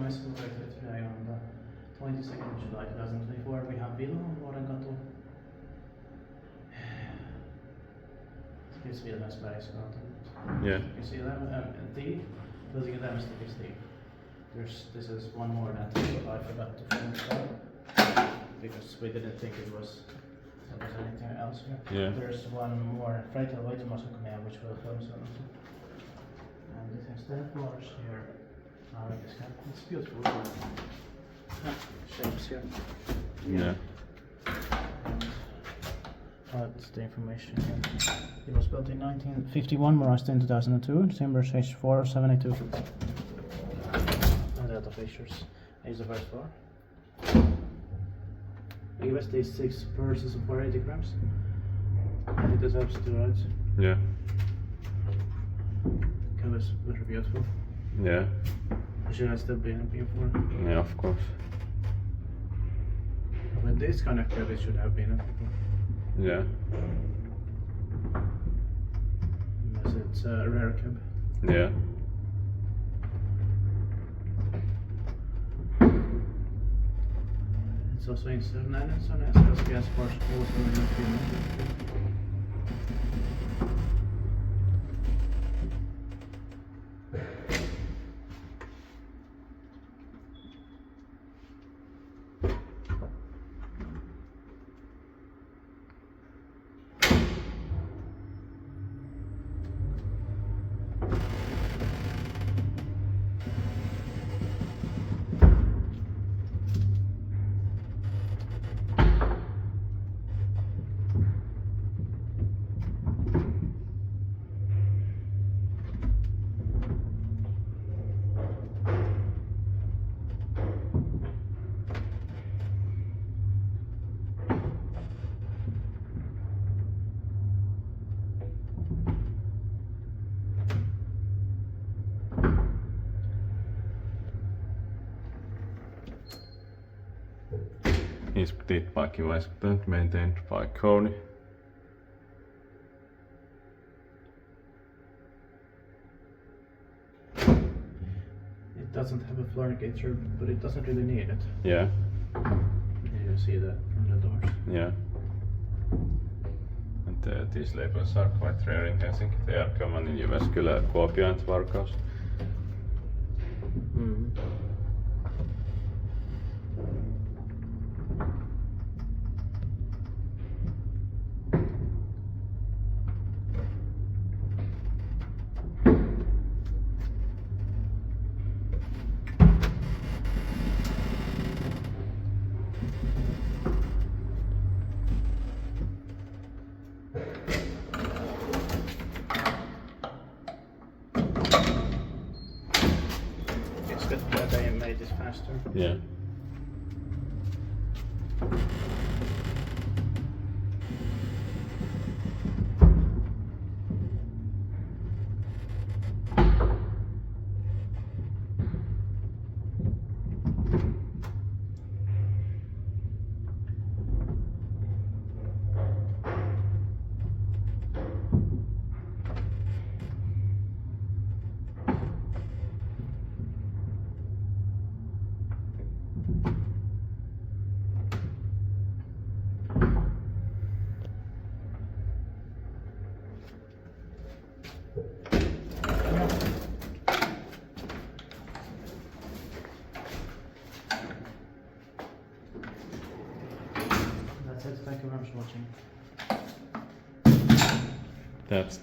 is located today on the 22nd of July 2024. We have Vilhonvuorenkatu. It's Vilhonvuorenkatu. Yeah. You see them? The building of them is the steep. This is one more than I forgot to finish that because we didn't think there was anything else here. Yeah. There's one more freight Kone, which will film soon. And this has 10 floors here. It's beautiful. Shapes here. Yeah. That's the information here. It was built in 1951, modernized in 2002. Timber stage 472. And the other features. Here's the first floor. USD is 6 purses of 480 grams. And it deserves two rides. Yeah. Colors very beautiful. Yeah. Should I still be happy for? Yeah, of course. With this kind of curve, it should have been happy for. Yeah. Unless it's a rare cab. Yeah. It's also inside 9 and so nice because gas bars also in the Finland. Inspected by Vilhonvuorenkatu, maintained by Kone. It doesn't have a floor indicator, but it doesn't really need it. Yeah. You see that from the doors. Yeah. And these labels are quite rare in Helsinki. They are common in Jyväskylä, Kuopio and Varkaus. It's good that they made this faster. Yeah. That's it. Thank you very much for watching. That's